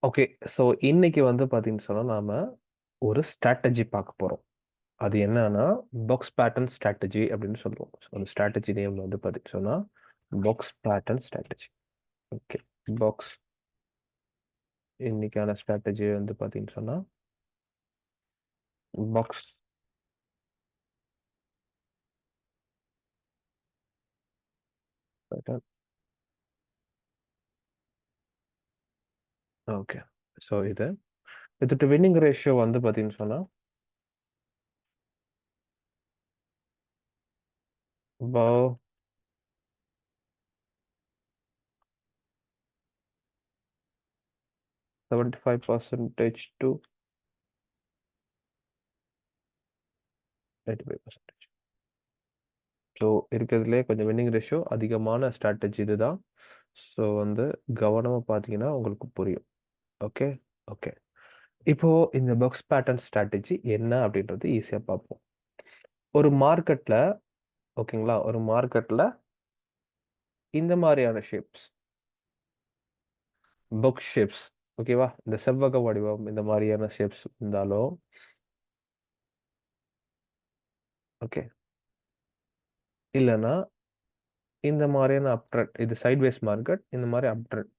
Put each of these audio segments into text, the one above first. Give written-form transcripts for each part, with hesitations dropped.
Okay. So இன்னைக்கு வந்து பார்த்தீங்கன்னு சொன்னா, நாம ஒரு ஸ்ட்ராட்டஜி பார்க்க போறோம். அது என்னன்னா, பாக்ஸ் பேட்டர்ன் ஸ்ட்ராட்டஜி அப்படின்னு சொல்லுவோம். ஸோ அந்த ஸ்ட்ராட்டஜி நேம் வந்து பார்த்தீங்கன்னு சொன்னா, box pattern strategy. Okay. Box இன்னைக்கான ஸ்ட்ராட்டஜி வந்து பார்த்தீங்கன்னு சொன்னா, பாக்ஸ் பேட்டர்ன். ஓகே. ஸோ இதோட வின்னிங் ரேஷியோ வந்து பார்த்தீங்கன்னு சொன்னா, about 75% to 85%. ஸோ இருக்கிறதுலே கொஞ்சம் வின்னிங் ரேஷியோ அதிகமான ஸ்ட்ராட்டஜி இதுதான். ஸோ வந்து கவனமா பார்த்தீங்கன்னா உங்களுக்கு புரியும். Okay, okay. இப்போ இந்த பாக்ஸ் பேட்டர்ன் ஸ்ட்ராட்டஜி என்ன அப்படின்றது ஈஸியா பார்ப்போம். ஒரு மார்க்கெட்ல ஓகேங்களா? ஒரு மார்க்கெட்ல இந்த மாதிரியான ஷேப்ஸ், பாக்ஸ் ஷேப்ஸ் ஓகேவா? இந்த செவ்வக வடிவம் இந்த மாதிரியான ஷேப்ஸ் இருந்தாலும் ஓகே. இல்லன்னா இந்த மாதிரியான அப் ட்ரெண்ட் இது சைட்வேஸ் மார்க்கெட் இந்த மாதிரி அப் ட்ரெண்ட்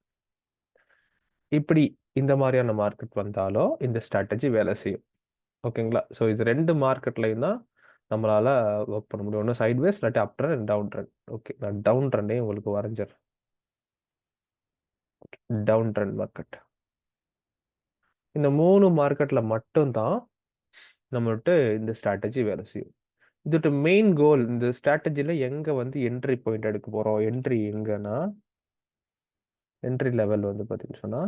இப்படி இந்த மாதிரியான மார்க்கெட் வந்தாலும் இந்த ஸ்ட்ராட்டஜி வேலை செய்யும். ஓகேங்களா? ஸோ இது 2 மார்க்கெட்லயும் தான் நம்மளால ஒர்க் பண்ண முடியும். ஒண்ணு சைட்வேஸ் இல்லாட்டி up trend, down trend. Okay. நான் டவுன் ட்ரெண்டே உங்களுக்கு வரைஞ்சிடுறேன். Down trend market. இந்த 3 மார்க்கெட்ல மட்டும் தான் நம்மள்ட்ட இந்த ஸ்ட்ராட்டஜி வேலை செய்யும். இதோட மெயின் கோல் இந்த ஸ்ட்ராட்டஜில எங்க வந்து என்ட்ரி பாயிண்ட் எடுக்க போறோம்? என்ட்ரி எங்கன்னா என்ட்ரி லெவல் வந்து பார்த்தீங்கன்னு சொன்னா,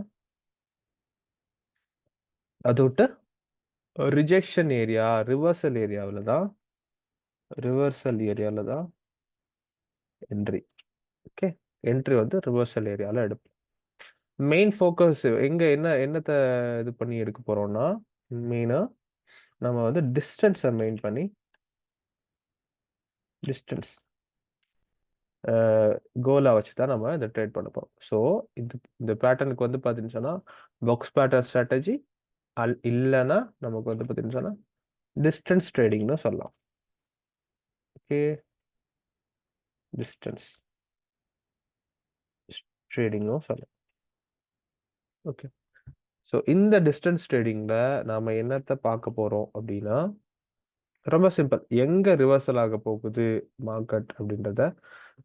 அதோட ரிஜெக்ஷன் ஏரியா, ரிவர்சல் ஏரியால தான் என்ட்ரி. ஓகே. என்ட்ரி வந்து ரிவர்சல் ஏரியால எடுப்போம். மெயின் ஃபோக்கஸ் எங்க என்னத்த இது பண்ணி எடுக்க போறோம்னா, மெயினா நம்ம வந்து டிஸ்டன்ஸ மெயின் பண்ணி டிஸ்டன்ஸ் கோலா வச்சு தான் நம்ம இத ட்ரேட் பண்ண போறோம். ஸோ இந்த பேட்டர்னுக்கு வந்து பார்த்தீங்கன்னு சொன்னா, பாக்ஸ் பேட்டர்ன் ஸ்ட்ராட்டஜி இல்லன்னா நமக்கு வந்து பார்த்தீங்கன்னு சொன்னா, டிஸ்டன்ஸ் ட்ரேடிங்ன்னு சொல்லலாம். ஓகே. டிஸ்டன்ஸ் ட்ரேடிங்கும் சொல்லலாம். ஓகே. ஸோ இந்த டிஸ்டன்ஸ் ட்ரேடிங்ல நாம என்னத்த பார்க்க போறோம் அப்படின்னா, ரொம்ப சிம்பிள். எங்க ரிவர்சல் ஆக போகுது மார்க்கெட் அப்படின்றத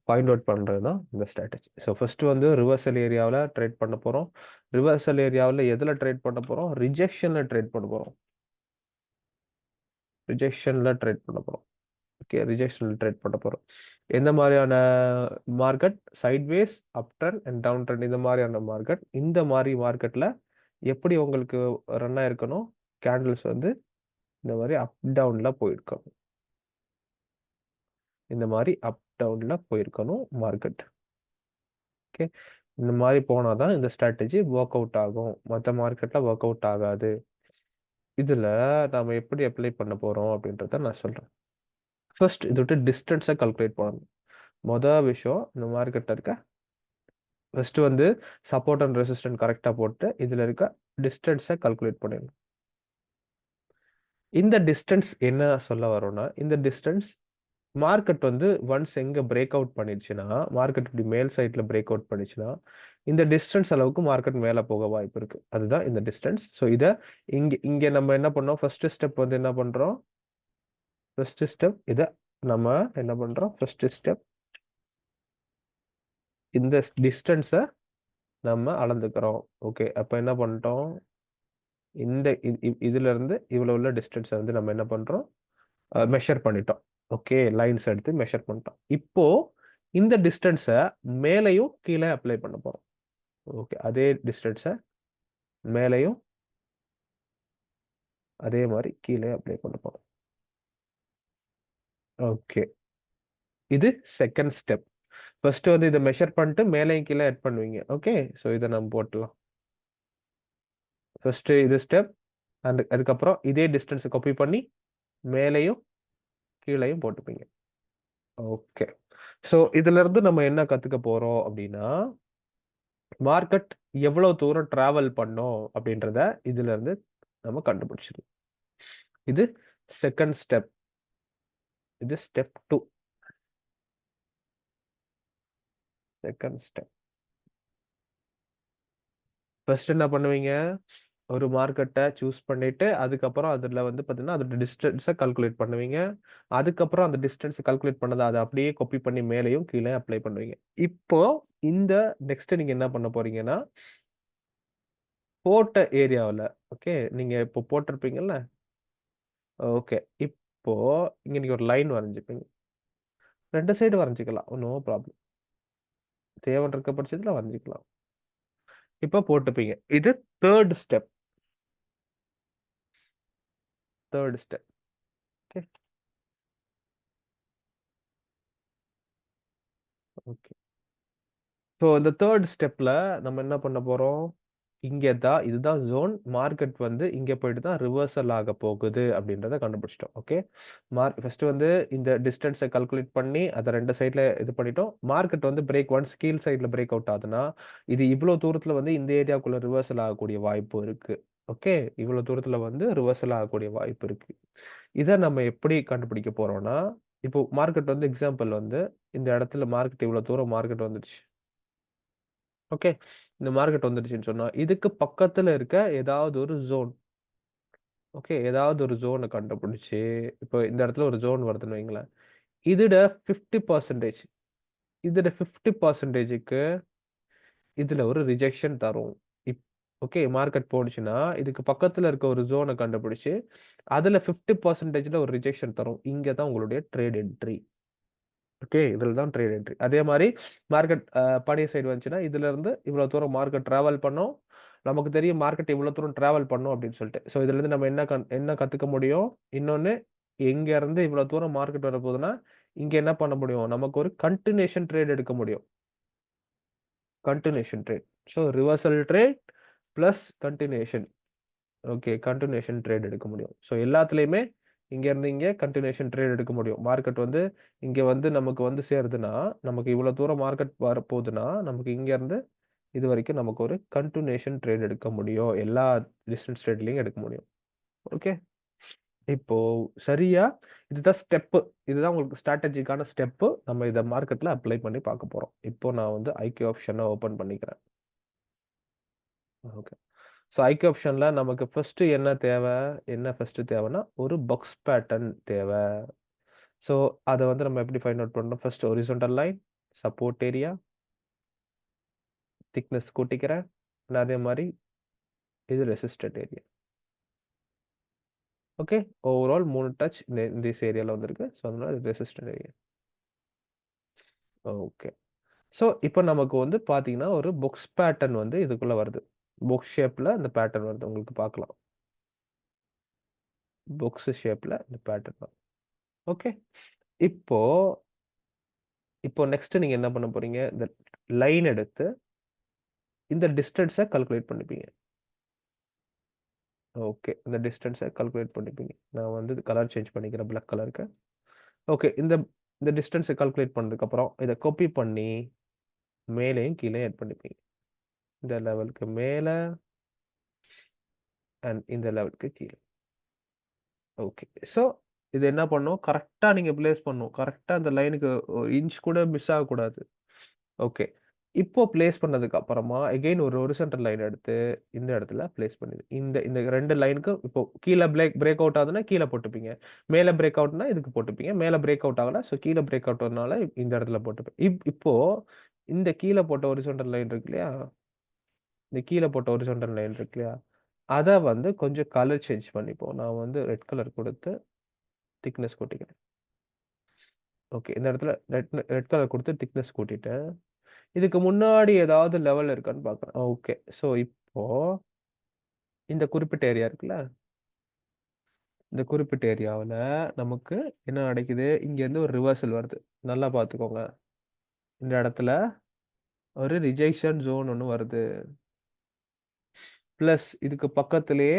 ஃபைண்ட் அவுட் பண்றது தான் இந்த ஸ்ட்ராட்டஜி. ஸோ ஃபர்ஸ்ட் வந்து ரிவர்சல் ஏரியாவில் ட்ரேட் பண்ண போறோம். ரிவர்சல் ஏரியாவில் எதுல ட்ரேட் பண்ண போறோம்? ரிஜெக்ஷன்ல ட்ரேட் பண்ண போறோம். ரிஜெக்ஷன்ல ட்ரேட் பண்ண போறோம். ஓகே. ரிஜெக்ஷன்ல ட்ரேட் பண்ண போறோம். எந்த மாதிரியான market? Sideways, up trend and down trend இந்த மாதிரியான மார்க்கெட். இந்த மாதிரி மார்க்கெட்ல எப்படி உங்களுக்கு ரன் ஆயிருக்கணும்? கேண்டில்ஸ் வந்து இந்த மாதிரி அப் டவுன்ல போயிருக்கணும். இந்த மாதிரி அப் டவுன்ல போயிருக்கணும் மார்க்கெட். ஓகே. இந்த மாதிரி போனாதான் இந்த ஸ்ட்ராட்டஜி ஒர்க் அவுட் ஆகும். மற்ற மார்க்கெட்ல ஒர்க் அவுட் ஆகாது. இதுல நாம எப்படி அப்ளை பண்ண போறோம் அப்படின்றத நான் சொல்றேன். ஃபர்ஸ்ட் இதோட டிஸ்டன்ஸை கால்குலேட் பண்ணணும். மொதல் விஷயம் இந்த மார்க்கெட்ல இருக்க ஃபர்ஸ்ட் வந்து சப்போர்ட் அண்ட் ரெசிஸ்டன்ட் கரெக்டா போட்டு இதுல இருக்க டிஸ்டன்ஸை கால்குலேட் பண்ணிடணும். இந்த டிஸ்டன்ஸ் என்ன சொல்ல வரோம்னா, இந்த டிஸ்டன்ஸ் மார்க்கெட் வந்து ஒன்ஸ் எங்க பிரேக் அவுட் பண்ணிடுச்சுன்னா, மார்க்கெட் இப்படி மேல் சைட்ல பிரேக் அவுட் பண்ணிச்சுன்னா, இந்த டிஸ்டன்ஸ் அளவுக்கு மார்க்கெட் மேல போக வாய்ப்பு இருக்கு. அதுதான் இந்த டிஸ்டன்ஸ். ஸோ இத இங்க இங்க நம்ம என்ன பண்ணோம்? ஃபர்ஸ்ட் ஸ்டெப் வந்து என்ன பண்றோம்? ஃபர்ஸ்ட் ஸ்டெப் இத நம்ம என்ன பண்றோம்? ஃபர்ஸ்ட் ஸ்டெப் இந்த டிஸ்டன்ஸ நம்ம அளந்துக்கிறோம். ஓகே. அப்ப என்ன பண்ணிட்டோம்? இந்த இதுல இருந்து இவ்வளவு உள்ள டிஸ்டன்ஸை வந்து நம்ம என்ன பண்றோம்? மெஷர் பண்ணிட்டோம். ஓகே. லைன்ஸ் எடுத்து மெஷர் பண்ணிட்டோம். இப்போ இந்த டிஸ்டன்ஸை மேலையும் கீழே அப்ளை பண்ண போறோம். ஓகே. அதே டிஸ்டன்ஸை மேலையும் அதே மாதிரி கீழே அப்ளை பண்ண போறோம். ஓகே. இது செகண்ட் ஸ்டெப். ஃபர்ஸ்ட் வந்து இதை மெஷர் பண்ணிட்டு மேலையும் கீழே ஆட் பண்ணுவீங்க. ஓகே. ஸோ இதை நம்ம போட்டலாம். ஃபர்ஸ்ட் இது ஸ்டெப் அண்ட் அதுக்கப்புறம் இதே டிஸ்டன்ஸை காப்பி பண்ணி மேலையும் கீழையும் போட்டுப்பீங்க. ஓகே. ஸோ இதுல இருந்து நம்ம என்ன கத்துக்க போறோம் அப்படின்னா, மார்க்கெட் எவ்வளவு தூரம் டிராவல் பண்ணும் அப்படின்றத இதுல இருந்து நம்ம கண்டுபிடிச்சிடலாம். இது செகண்ட் ஸ்டெப். இது ஸ்டெப் 2. Second step. ஃபர்ஸ்ட் என்ன பண்ணுவீங்க? ஒரு மார்க்கெட்ட சூஸ் பண்ணிட்டு, அதுக்கப்புறம் அதுல வந்து பார்த்தீங்கன்னா, அதோட டிஸ்டன்ஸ கால்குலேட் பண்ணுவீங்க. அதுக்கப்புறம் அந்த டிஸ்டன்ஸ் கால்குலேட் பண்ணத அத அப்படியே காப்பி பண்ணி மேலயும் கீழயும் அப்ளை பண்ணுவீங்க. இப்போ இந்த நெக்ஸ்ட் நீங்க என்ன பண்ண போறீங்கன்னா, போட்ட ஏரியாவுல ஓகே. நீங்க இப்போ போட்டிருப்பீங்கல்ல? ஓகே. இப்போ இங்க நீங்க ஒரு லைன் வரைஞ்சுப்பீங்க. 2 சைடு வரைஞ்சுக்கலாம். No problem. தேவைன்னு இருக்க பட்சத்துல வரைஞ்சுக்கலாம். இப்போ போட்டுப்பீங்க. இது 3 step. 3 step. Okay. Okay. So இந்த 3 ஸ்டெப்ல நம்ம என்ன பண்ண போறோம்? இதுதான் ஜோன். மார்க்கெட் வந்து இங்க போயிட்டு தான் ரிவர்சல் ஆக போகுது அப்படின்றத கண்டுபிடிச்சிட்டோம். ஓகே. ஃபர்ஸ்ட் வந்து இந்த டிஸ்டன்ஸ கால்குலேட் பண்ணி அத 2 சைடுல இது பண்ணிட்டோம். மார்க்கெட் வந்து ஒன்ஸ் கீழ் சைடுல பிரேக் அவுட் ஆகுதுன்னா, இது இவ்ளோ தூரத்துல வந்து இந்த ஏரியாக்குள்ள ரிவர்சல் ஆகக்கூடிய வாய்ப்பு இருக்கு. ஓகே. இவ்ளோ தூரத்துல வந்து ரிவர்சல் ஆகக்கூடிய வாய்ப்பு இருக்கு. இத நம்ம எப்படி கண்டுபிடிக்க போறோம்னா, இப்போ மார்க்கெட் வந்து எக்ஸாம்பிள் வந்து இந்த இடத்துல மார்க்கெட் இவ்ளோ தூரம் மார்க்கெட் வந்துருச்சு. ஓகே. இந்த மார்க்கெட் வந்துடுச்சுன்னு சொன்னா, இதுக்கு பக்கத்துல இருக்க ஏதாவது ஒரு ஜோன். ஓகே. ஏதாவது ஒரு ஜோன கண்டுபிடிச்சு, இப்போ இந்த இடத்துல ஒரு ஜோன் வருதுன்னு வைங்களேன். இதோட 50% இதோட 50%க்கு இதுல ஒரு ரிஜெக்ஷன் தரும். இப் ஓகே. மார்க்கெட் போனுச்சுன்னா, இதுக்கு பக்கத்துல இருக்க ஒரு ஜோன கண்டுபிடிச்சு, அதுல 50%ல ஒரு ரிஜெக்ஷன் தரும். இங்க தான் உங்களுடைய ட்ரேட் என்ட்ரி. ஓகே. இதுல தான் ட்ரேட் என்ட்ரி. அதே மாரி மார்க்கெட் பழைய சைடு வந்துச்சுன்னா, இதுலருந்து இவ்வளோ தூரம் மார்க்கெட் டிராவல் பண்ணும். நமக்கு தெரியும் மார்க்கெட் இவ்வளோ தூரம் டிராவல் பண்ணும் அப்படின்னு சொல்லிட்டு. ஸோ இதுலருந்து நம்ம என்ன கத்துக்க முடியும்? இன்னொன்னு இங்க இருந்து இவ்வளோ தூரம் மார்க்கெட் வரப்போகுதுன்னா, இங்க என்ன பண்ண முடியும்? நமக்கு ஒரு கன்டினியூஷன் ட்ரேட் எடுக்க முடியும். Continuation trade. So reversal trade plus continuation. Okay. Continuation trade எடுக்க முடியும். ஸோ எல்லாத்துலயுமே இங்க இருந்து இங்க கன்டினியூஷன் ட்ரேட் எடுக்க முடியும். மார்க்கெட் வந்து இங்க வந்து நமக்கு வந்து சேருதுன்னா, நமக்கு இவ்வளோ தூரம் மார்க்கெட் வரப்போதுன்னா, நமக்கு இங்க இருந்து இதுவரைக்கும் நமக்கு ஒரு கன்டினியூஷன் ட்ரேட் எடுக்க முடியும். எல்லா டிஸ்டன்ஸ் ட்ரேட்லயும் எடுக்க முடியும். ஓகே. இப்போ சரியா இதுதான் ஸ்டெப்பு. இதுதான் உங்களுக்கு ஸ்ட்ராட்டஜிக்கான ஸ்டெப்பு. நம்ம இத மார்க்கெட்ல அப்ளை பண்ணி பார்க்க போறோம். இப்போ நான் வந்து ஐக்யூ ஆப்ஷன ஓப்பன் பண்ணிக்கிறேன். ஓகே. ஸோ ஐக்யூ ஆப்ஷன்ல நமக்கு என்ன ஃபர்ஸ்ட் தேவைன்னா, ஒரு பாக்ஸ் பேட்டர்ன் தேவ. ஸோ அத வந்து நம்ம எப்படி ஃபைண்ட் அவுட் பண்ணணும்? First horizontal line, support area, thickness கூட்டிக்கிறேன். அதே மாரி இது resistant area. Okay. Overall 3 touch this ஏரியால வந்திருக்கு. ஸோ அதனால இது ரெசிஸ்டன்ட் ஏரியா. ஓகே. ஸோ இப்ப நமக்கு வந்து பார்த்தீங்கன்னா, ஒரு பாக்ஸ் பேட்டர்ன் வந்து இதுக்குள்ள வருது. பாக்ஸ் ஷேப்ல இந்த பேட்டர்ன் வருது. உங்களுக்கு பார்க்கலாம். பாக்ஸ் ஷேப்ல இந்த பேட்டர்ன் வருது. ஓகே. இப்போ இப்போ நெக்ஸ்ட் நீங்க என்ன பண்ண போறீங்க? இந்த லைன் எடுத்து இந்த டிஸ்டன்ஸ கால்குலேட் பண்ணிப்பீங்க. ஓகே. இந்த டிஸ்டன்ஸ கால்குலேட் பண்ணிப்பீங்க. நான் வந்து கலர் சேஞ்ச் பண்ணிக்கிறேன் பிளாக் கலருக்கு. ஓகே. இந்த இந்த டிஸ்டன்ஸ கால்குலேட் பண்ணதுக்கப்புறம், இத காப்பி பண்ணி மேலேயும் கீழயும் ஆட் பண்ணிப்பீங்க. இந்த லெவலுக்கு மேல அண்ட் இந்த லெவலுக்கு கீழ. ஓகே. ஸோ இது என்ன பண்ணும்? கரெக்ட்டா நீங்க பிளேஸ் பண்ணணும். கரெக்ட்டா அந்த லைனுக்கு இன்ச் கூட மிஸ் ஆகக்கூடாது. ஓகே. இப்போ பிளேஸ் பண்ணதுக்கு அப்புறமா அகைன் ஒரு ஹாரிசான்டல் லைன் எடுத்து இந்த இடத்துல பிளேஸ் பண்ணிடு. இந்த இந்த 2 லைனுக்கும் இப்போ கீழ பிரேக் அவுட் ஆகுதுன்னா கீழ போட்டுப்பீங்க. மேல பிரேக் அவுட்னா இதுக்கு போட்டுப்பீங்க. மேல பிரேக் அவுட் ஆகல. ஸோ கீழ பிரேக் அவுட் ஆனனால இந்த இடத்துல போட்டுப்பேன். இப்போ இந்த கீழ போட்ட ஹாரிசான்டல் லைன் இருக்கு இல்லையா? இந்த கீழ போட்ட ஹாரிசான்டல் லைன் இருக்கு இல்லையா? அத வந்து கொஞ்சம் கலர் சேஞ்ச் பண்ணிப்போம். நான் வந்து ரெட் கலர் குடுத்து திக்னெஸ் கூட்டிக்கிறேன். ஓகே. இந்த இடத்துல ரெட் கலர் குடுத்து திக்னெஸ் கூட்டிட்டேன். இதுக்கு முன்னாடி ஏதாவது லெவல் இருக்கான்னு பார்க்குறேன். ஓகே. ஸோ இப்போ இந்த குறிப்பிட்ட ஏரியா இருக்குல்ல, இந்த குறிப்பிட்ட ஏரியாவுல நமக்கு என்ன கிடைக்குது? இங்கேருந்து ஒரு ரிவர்சல் வருது. நல்லா பார்த்துக்கோங்க. இந்த இடத்துல ஒரு ரிஜெக்ஷன் ஜோன் ஒண்ணு வருது. பிளஸ் இதுக்கு பக்கத்திலேயே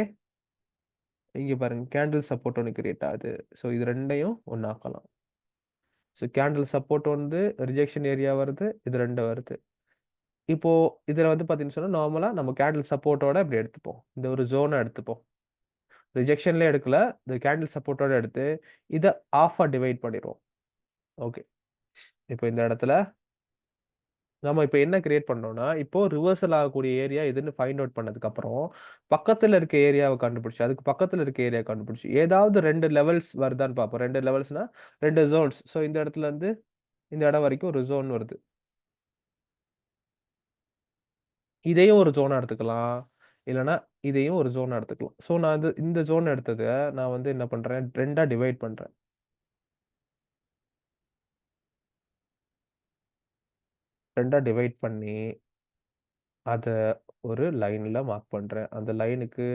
இங்க பாருங்க கேண்டில் சப்போர்ட் ஒண்ணு கிரியேட் ஆகுது. ஸோ இது 2யும் ஒண்ணாக்கலாம். ஸோ கேண்டில் சப்போர்ட் வந்து ரிஜெக்ஷன் ஏரியா வருது. இது 2 வருது. இப்போ இதுல வந்து பாத்தீங்கன்னு சொன்னா, நார்மலா நம்ம கேண்டில் சப்போர்ட்டோட இப்படி எடுத்துப்போம். இந்த ஒரு ஜோன எடுத்துப்போம். ரிஜெக்ஷன்லயே எடுக்கல. இந்த கேண்டில் சப்போர்ட்டோட எடுத்து, இத ஹாஃபா டிவைட் பண்ணிருவோம். ஓகே. இப்போ இந்த இடத்துல நம்ம இப்ப என்ன கிரியேட் பண்ணோம்னா, இப்போ ரிவர்சல் ஆகக்கூடிய ஏரியா எதுன்னு ஃபைண்ட் அவுட் பண்ணதுக்கப்புறம், பக்கத்துல இருக்க ஏரியாவ கண்டுபிடிச்சு, அதுக்கு பக்கத்துல இருக்க ஏரியா கண்டுபிடிச்சு, ஏதாவது 2 லெவல்ஸ் வருதான்னு பார்ப்போம். 2 லெவல்ஸ்னா 2 ஜோன்ஸ். ஸோ இந்த இடத்துல இருந்து இந்த இடம் வரைக்கும் ஒரு ஜோன் வருது. இதையும் ஒரு ஜோனா எடுத்துக்கலாம். இல்லன்னா இதையும் ஒரு ஜோனா எடுத்துக்கலாம். ஸோ நான் இந்த ஜோன் எடுத்தத நான் வந்து என்ன பண்றேன், 2ஆ டிவைட் பண்றேன். 2ஆ டிவைட் பண்ணி, அத ஒரு லைன்ல மார்க் பண்றேன். அந்த லைனுக்கு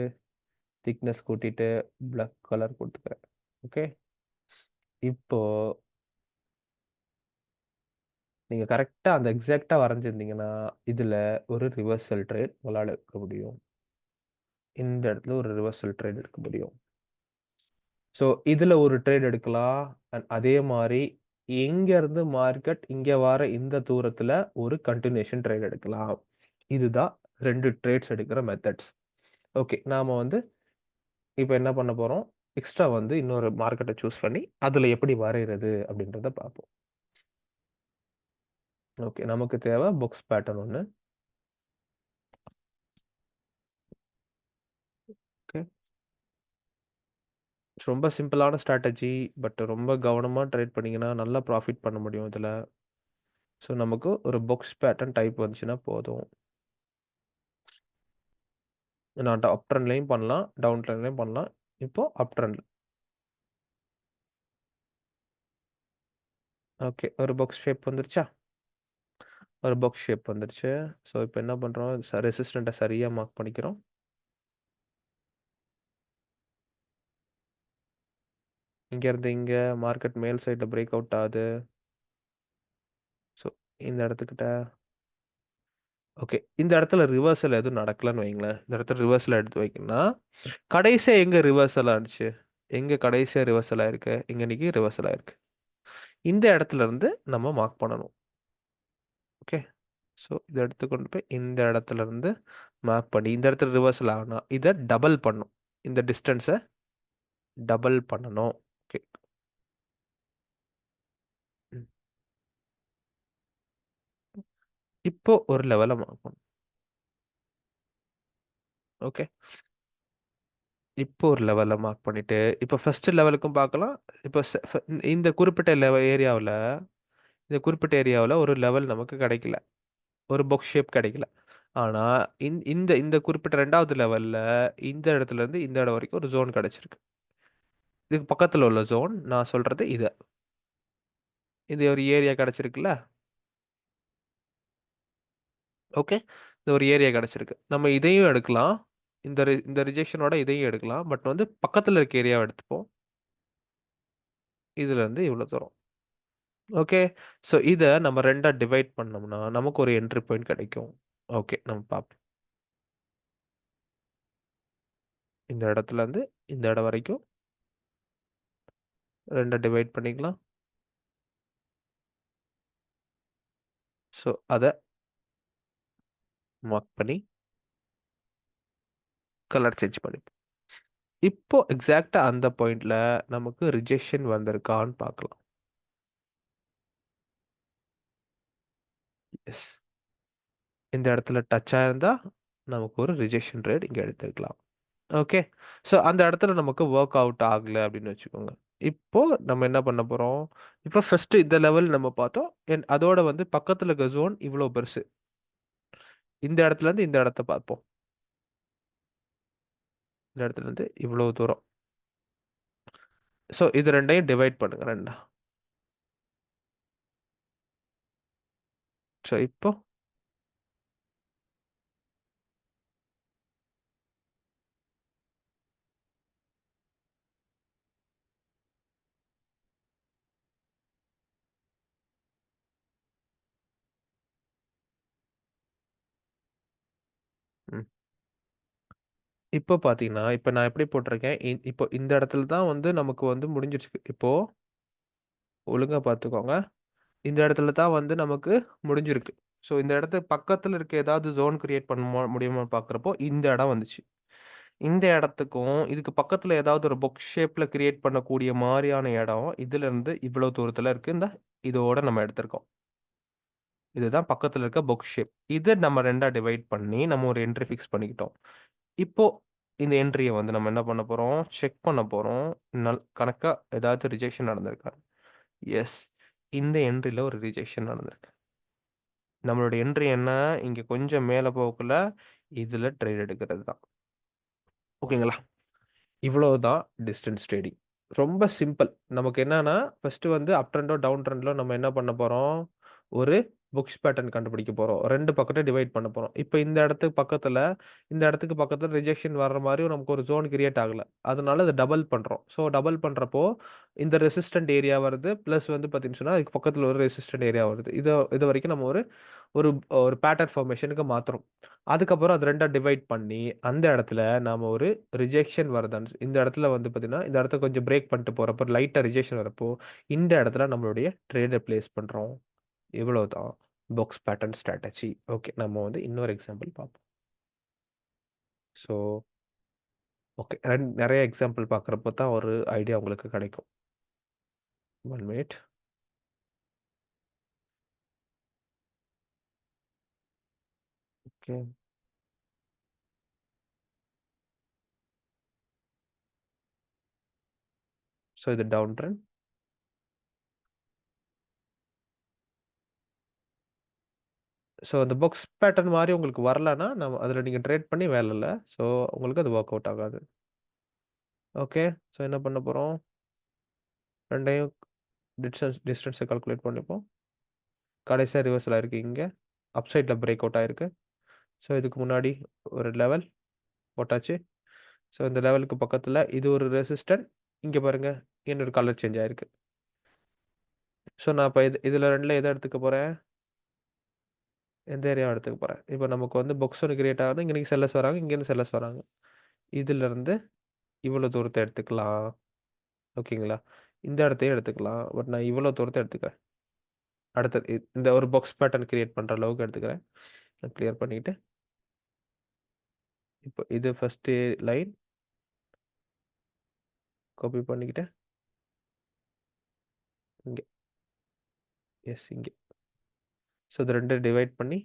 திக்னெஸ் கூட்டிட்டு பிளாக் கலர் குடுத்துக்கிறேன். ஓகே. இப்போ நீங்க கரெக்ட்டா அந்த எக்ஸாக்ட்டா வரைஞ்சிருந்தீங்கன்னா, இதுல ஒரு ரிவர்சல் ட்ரேட் உங்களால எடுக்க முடியும். இந்த இடத்துல ஒரு ரிவர்சல் ட்ரேட் எடுக்க முடியும். ஸோ இதுல ஒரு ட்ரேட் எடுக்கலாம். அதே மாரி எங்க இருந்து மார்க்கெட் இங்க வர இந்த தூரத்துல ஒரு கன்டினியூஷன் ட்ரேட் எடுக்கலாம். இதுதான் 2 ட்ரேட்ஸ் எடுக்கிற மெத்தட்ஸ். ஓகே. நாம வந்து இப்ப என்ன பண்ண போறோம், எக்ஸ்ட்ரா வந்து இன்னொரு மார்க்கெட்ட சூஸ் பண்ணி, அதுல எப்படி வரையறது அப்படின்றத பார்ப்போம். ஓகே. நமக்கு தேவை பாக்ஸ் பேட்டர்ன் ஒண்ணு. ஓகே. ரொம்ப சிம்பிளான ஸ்ட்ராட்டஜி. பட் ரொம்ப கவனமா ட்ரேட் பண்ணீங்கன்னா, நல்லா ப்ராஃபிட் பண்ண முடியும் இதுல. ஸோ நமக்கு ஒரு பாக்ஸ் பேட்டர்ன் டைப் வந்துச்சுன்னா போதும். நான் அப் ட்ரெண்ட்லயும் பண்ணலாம், டவுன் ட்ரெண்ட்லயும் பண்ணலாம். இப்போ அப் ட்ரெண்ட்ல. ஓகே. ஒரு பாக்ஸ் ஷேப் வந்துருச்சா? ஒரு பாக்ஸ் ஷேப் வந்துருச்சு. ஸோ இப்போ என்ன பண்றோம், ரெசிஸ்டன்ட்ட சரியா மார்க் பண்ணிக்கிறோம். இங்க இருந்து இங்க மார்க்கெட் மேல் சைடுல பிரேக் அவுட் ஆகுது. ஸோ இந்த இடத்துக்கிட்ட ஓகே. இந்த இடத்துல ரிவர்சல் எதுவும் நடக்கலன்னு வைங்களேன். இந்த இடத்துல ரிவர்சல் எடுத்து வைக்கணும்னா, கடைசியா எங்க ரிவர்சல் ஆனுச்சு? எங்க கடைசியா ரிவர்சல் ஆயிருக்கு? இங்க இன்னைக்கு ரிவர்சல் ஆயிருக்கு. இந்த இடத்துல இருந்து நம்ம மார்க் பண்ணணும். ஓகே. ஸோ இத எடுத்து கொண்டு போய் இந்த இடத்துல இருந்து மார்க் பண்ணி, இந்த இடத்துல ரிவர்சல் ஆகணும்னா, இத டபுள் பண்ணும். இந்த டிஸ்டன்ஸ டபுள் பண்ணணும். ஓகே. ம். இப்போ ஒரு லெவல மார்க் பண்ணணும். ஓகே. இப்போ ஒரு லெவல்ல மார்க் பண்ணிட்டு, இப்போ ஃபர்ஸ்ட் லெவலுக்கும் பார்க்கலாம். இப்போ இந்த குறிப்பிட்ட ஏரியாவுல இந்த குறிப்பிட்ட ஏரியாவுல ஒரு லெவல் நமக்கு கிடைக்கல. ஒரு பாக்ஸ் ஷேப் கிடைக்கல. ஆனா, இந்த இந்த குறிப்பிட்ட 2வது லெவல்ல இந்த இடத்துல இருந்து இந்த இடம் வரைக்கும் ஒரு ஜோன் கிடைச்சிருக்கு. இதுக்கு பக்கத்துல உள்ள ஜோன் நான் சொல்றது இது. இது ஒரு ஏரியா கிடைச்சிருக்குல்ல. ஓகே. இந்த ஒரு ஏரியா கிடைச்சிருக்கு. நம்ம இதையும் எடுக்கலாம். இந்த ரிஜெக்ஷனோட இதையும் எடுக்கலாம். பட் வந்து பக்கத்துல இருக்க ஏரியாவ எடுத்துப்போம். இதுல இருந்து இவ்வளோ தூரம். ஓகே. ஸோ இத நம்ம 2ஆ டிவைட் பண்ணோம்னா, நமக்கு ஒரு என்ட்ரி பாயிண்ட் கிடைக்கும். ஓகே. நம்ம பார்ப்போம். இந்த இடத்துல இருந்து இந்த இடம் வரைக்கும் 2ஆ டிவைட் பண்ணிக்கலாம். ஸோ அத மார்க் பண்ணி கலர் சேஞ்ச் பண்ணிப்போம். இப்போ எக்ஸாக்ட்டா அந்த பாயிண்ட்ல நமக்கு ரிஜெக்ஷன் வந்திருக்கான்னு பார்க்கலாம். எஸ். இந்த இடத்துல டச் ஆயிருந்தா, நமக்கு ஒரு ரிஜெக்ஷன் ரேட் இங்க எடுத்துக்கலாம். ஓகே. ஸோ அந்த இடத்துல நமக்கு வொர்க் அவுட் ஆகல அப்படின்னு வச்சுக்கோங்க. இப்போ நம்ம என்ன பண்ண போறோம்? இப்போ ஃபர்ஸ்ட் இந்த லெவல் நம்ம பார்த்தோம். அதோட வந்து பக்கத்துல இருக்க ஜோன் இவ்ளோ பெருசு. இந்த இடத்துல இருந்து இந்த இடத்த பார்ப்போம். இந்த இடத்துல இருந்து இவ்ளோ தூரம். ஸோ இது 2யும் டிவைட் பண்ணுங்க 2ஆ. ஸோ இப்போ ம். இப்போ பார்த்தீங்கன்னா, இப்ப நான் எப்படி போட்டிருக்கேன், இப்போ இந்த இடத்துல தான் வந்து நமக்கு வந்து முடிஞ்சிருச்சு. இப்போ ஒழுங்கா பார்த்துக்கோங்க. இந்த இடத்துல தான் வந்து நமக்கு முடிஞ்சிருக்கு. ஸோ இந்த இடத்துக்கு பக்கத்துல இருக்க ஏதாவது ஜோன் கிரியேட் பண்ண முடியுமா பார்க்குறப்போ, இந்த இடம் வந்துச்சு. இந்த இடத்துக்கும், இதுக்கு பக்கத்துல ஏதாவது ஒரு பாக்ஸ் ஷேப்ல கிரியேட் பண்ணக்கூடிய மாரியான இடம், இதுலருந்து இவ்வளோ தூரத்துல இருக்கு. இதோட நம்ம எடுத்திருக்கோம். இதுதான் பக்கத்துல இருக்க பாக்ஸ் ஷேப். இத நம்ம 2ஆ டிவைட் பண்ணி, நம்ம ஒரு என்ட்ரி ஃபிக்ஸ் பண்ணிக்கிட்டோம். இப்போ இந்த என்ட்ரிய வந்து நம்ம என்ன பண்ண போறோம்? செக் பண்ண போறோம். கணக்கா ஏதாச்சும் ரிஜெக்ஷன் நடந்திருக்கா? எஸ். இந்த என்ட்ரில ஒரு ரிஜெக்ஷன் நடந்திருக்கு. நம்மளோட என்ட்ரி என்ன? இங்க கொஞ்சம் மேல போகக்குள்ள, இதுல ட்ரேட் எடுக்கிறது தான். ஓகேங்களா? இவ்வளவுதான் டிஸ்டன்ஸ் ட்ரேடிங். ரொம்ப சிம்பிள். நமக்கு என்னன்னா, ஃபர்ஸ்ட் வந்து அப் ட்ரெண்டோ, டவுன் ட்ரெண்ட்லோ நம்ம என்ன பண்ண போறோம்? ஒரு புக்ஸ் பேட்டர்ன் கண்டுபிடிக்க போறோம். 2 பக்கத்தையும் டிவைட் பண்ண போறோம். இப்ப இந்த இடத்துக்கு பக்கத்துல ரிஜெக்ஷன் வர்ற மாரி நமக்கு ஒரு ஜோன் கிரியேட் ஆகல. அதனால இத டபுள் பண்றோம். டபுள் பண்றப்போ, இந்த ரெசிஸ்டன்ட் ஏரியா வருது. பிளஸ் வந்து பார்த்தீங்கன்னு சொன்னா, அதுக்கு பக்கத்துல ஒரு ரெசிஸ்டன்ட் ஏரியா வருது. இதுவரைக்கும் நம்ம ஒரு ஒரு ஒரு பேட்டர்ன் ஃபார்மேஷனுக்கு மாத்துறோம். அதுக்கப்புறம் அது 2ஆ டிவைட் பண்ணி, அந்த இடத்துல நாம ஒரு ரிஜெக்ஷன் வருதான்னு இந்த இடத்துல வந்து பார்த்தீங்கன்னா, இந்த இடத்த கொஞ்சம் பிரேக் பண்ணிட்டு போறப்போ, லைட்டா ரிஜெக்ஷன் வரப்போ, இந்த இடத்துல நம்மளுடைய ட்ரேட பிளேஸ் பண்றோம். இவ்வளவுதான் பாக்ஸ் பேட்டர்ன் ஸ்ட்ராட்டஜி. ஓகே. நம்ம வந்து இன்னொரு எக்ஸாம்பிள் பார்ப்போம். So, okay. நெறைய எக்ஸாம்பிள் பார்க்குறப்போ தான் ஒரு ஐடியா உங்களுக்கு கிடைக்கும். 1 மினிட். ஓகே. இது டவுன் ட்ரெண்ட். அந்த பாக்ஸ் பேட்டர்ன் மாரி உங்களுக்கு வரலன்னா, அதுல நீங்க ட்ரேட் பண்ணி வேல இல்ல. ஸோ, உங்களுக்கு அது வொர்க் அவுட் ஆகாது. ஓகே. என்ன பண்ண போறோம்? 2யும் டிஸ்டன்ஸ கால்குலேட் பண்ணிப்போம். கடைசியா ரிவர்சல் ஆயிருக்கு இங்க. அப் சைட்ல பிரேக் அவுட் ஆயிருக்கு. இதுக்கு முன்னாடி ஒரு லெவல் போட்டாச்சு. இந்த லெவலுக்கு பக்கத்துல இது ஒரு ரெசிஸ்டன்ட். இங்க பாருங்க, இன்னொரு கலர் சேஞ்ச் ஆயிருக்கு. நான் இப்ப இதுல 2ல எத எடுத்துக்க போறேன்? எந்த ஏரியாவ எடுத்துக்க போறேன்? இப்ப நமக்கு வந்து பாக்ஸ் ஒண்ணு கிரியேட் ஆகுது. இங்க செல்லர்ஸ் வராங்க. இங்கேருந்து செல்லர்ஸ் வராங்க. இதுலருந்து இவ்வளோ தூரத்த எடுத்துக்கலாம். ஓகேங்களா? இந்த இடத்தையும் எடுத்துக்கலாம். பட் நான் இவ்வளோ தூரத்த எடுத்துக்கிறேன். அடுத்தது இந்த ஒரு பாக்ஸ் பேட்டர்ன் கிரியேட் பண்ற அளவுக்கு எடுத்துக்கிறேன். கிளியர் பண்ணிட்டு, இப்போ இது ஃபர்ஸ்ட் லைன் காப்பி பண்ணிக்கிட்டு, இங்க எஸ் இங்க. இது 2 டிவைட் பண்ணி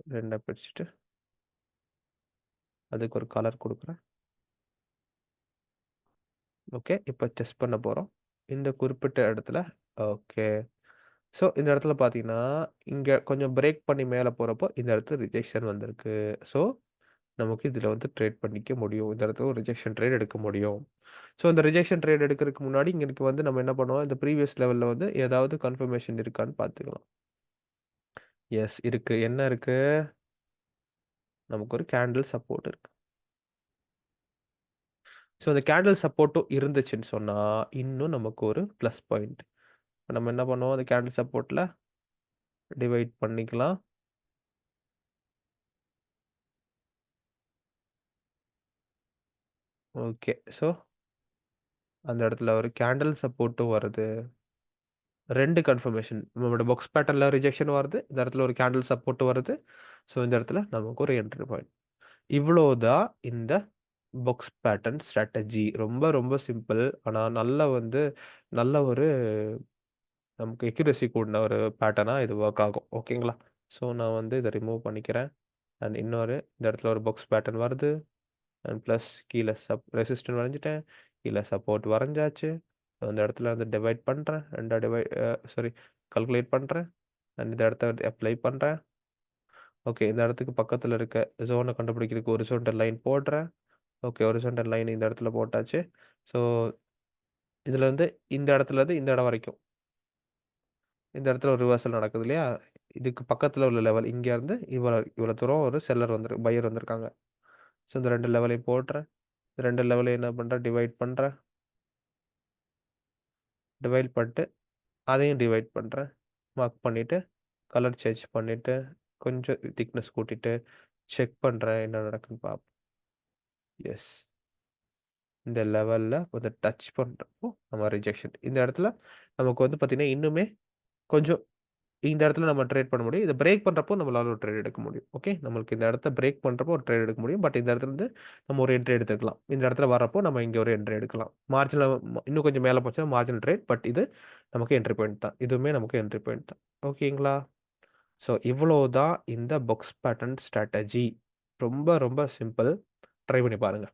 2ஆ பிரிச்சுட்டு, அதுக்கு ஒரு கலர் குடுக்குறேன். ஓகே. இப்ப டெஸ்ட் பண்ண போறோம். இந்த குறிப்பிட்ட இடத்துல ஓகே. இந்த இடத்துல பார்த்தீங்கன்னா, இங்க கொஞ்சம் பிரேக் பண்ணி மேல போறப்போ, இந்த இடத்துல ரிஜெக்ஷன் வந்திருக்கு. ஸோ, நமக்கு இதுல வந்து ட்ரேட் பண்ணிக்க முடியும். இந்த இடத்துல ஒரு ரிஜெக்ஷன் ட்ரேட் எடுக்க முடியும். இந்த ரிஜெக்ஷன் ட்ரேட் எடுக்கிறதுக்கு முன்னாடி, இங்க வந்து நம்ம என்ன பண்ணுவோம், இந்த ப்ரீவியஸ் லெவல்ல வந்து ஏதாவது கன்ஃபர்மேஷன் இருக்கான்னு பார்த்துக்கலாம். எஸ் இருக்கு. என்ன இருக்கு? நமக்கு ஒரு கேண்டில் சப்போர்ட் இருக்கு. அந்த கேண்டில் சப்போர்ட்டும் இருந்துச்சுன்னு சொன்னா, இன்னும் நமக்கு ஒரு பிளஸ் பாயிண்ட். நம்ம என்ன பண்ணுவோம், அந்த கேண்டில் சப்போர்ட்ல டிவைட் பண்ணிக்கலாம். ஓகே. அந்த இடத்துல ஒரு கேண்டில் சப்போர்ட்டும் வருது. 2 கன்ஃபர்மேஷன். நம்மளோட பாக்ஸ் பேட்டர்ன்ல ரிஜெக்ஷன் வருது. இந்த இடத்துல ஒரு கேண்டில் சப்போர்ட் வருது. இந்த இடத்துல நமக்கு ஒரு என்ட்ரி பாயிண்ட். இவ்வளோதான் இந்த பாக்ஸ் பேட்டர்ன் ஸ்ட்ராட்டஜி. ரொம்ப ரொம்ப சிம்பிள். ஆனா நல்ல ஒரு நமக்கு அக்யூரசி கூடின ஒரு பேட்டர்னா இது வொர்க் ஆகும். ஓகேங்களா? நான் வந்து இத ரிமூவ் பண்ணிக்கிறேன். அண்ட் இந்த இடத்துல ஒரு பாக்ஸ் பேட்டர்ன் வருது. அண்ட் பிளஸ் கீழ ரெசிஸ்டன்ட் வரைஞ்சுட்டேன். கீழ சப்போர்ட் வரைஞ்சாச்சு. அந்த இடத்துல வந்து டிவைட் பண்றேன். 2ஆ சாரி கால்குலேட் பண்றேன். அண்ட் இந்த இடத்த வந்து அப்ளை பண்றேன். ஓகே. இந்த இடத்துக்கு பக்கத்துல இருக்க ஜோன கண்டுபிடிக்கிறதுக்கு ஹாரிசான்டல் லைன் போடுறேன். ஓகே. ஹாரிசான்டல் லைன் இந்த இடத்துல போட்டாச்சு. ஸோ, இதுலருந்து இந்த இடத்துலருந்து இந்த இடம் வரைக்கும். இந்த இடத்துல ஒரு ரிவர்சல் நடக்குது இல்லையா? இதுக்கு பக்கத்துல உள்ள லெவல் இங்க இருந்து இவ்வளோ தூரம் ஒரு பையர் வந்திருக்காங்க. இந்த 2 லெவலையும் போடுறேன். 2 லெவலையும் என்ன பண்றேன்? டிவைட் பண்றேன். டிவைட் பண்ணிட்டு அதையும் டிவைட் பண்றேன். மார்க் பண்ணிட்டு, கலர் சேஞ்ச் பண்ணிட்டு, கொஞ்சம் திக்னஸ் கூட்டிட்டு, செக் பண்றேன் என்ன நடக்குதுன்னு பார்ப்போம். எஸ். இந்த லெவல்ல கொஞ்சம் டச் பண்றப்போ நம்ம ரிஜெக்ஷன். இந்த இடத்துல நமக்கு வந்து பார்த்தீங்கன்னா, இன்னுமே கொஞ்சம் இந்த இடத்துல நம்ம ட்ரேட் பண்ண முடியும். இத பிரேக் பண்றப்போ நம்மளால ஒரு ட்ரேட் எடுக்க முடியும். ஓகே. நம்மளுக்கு இந்த இடத்த பிரேக் பண்றப்போ ஒரு ட்ரேட் எடுக்க முடியும். பட் இந்த இடத்துல இருந்து நம்ம ஒரு என்ட்ரி எடுத்துக்கலாம். இந்த இடத்துல வரப்போ நம்ம இங்க ஒரு என்ட்ரி எடுக்கலாம். மார்ஜின்ல இன்னும் கொஞ்சம் மேல போச்சுன்னா மார்ஜினல் ட்ரேட். பட் இது நமக்கு என்ட்ரி பாயிண்ட் தான். இதுவுமே நமக்கு என்ட்ரி பாயிண்ட் தான். ஓகேங்களா? ஸோ இவ்வளோ தான் இந்த பாக்ஸ் பேட்டர்ன் ஸ்ட்ராட்டஜி. ரொம்ப ரொம்ப சிம்பிள். ட்ரை பண்ணி பாருங்க.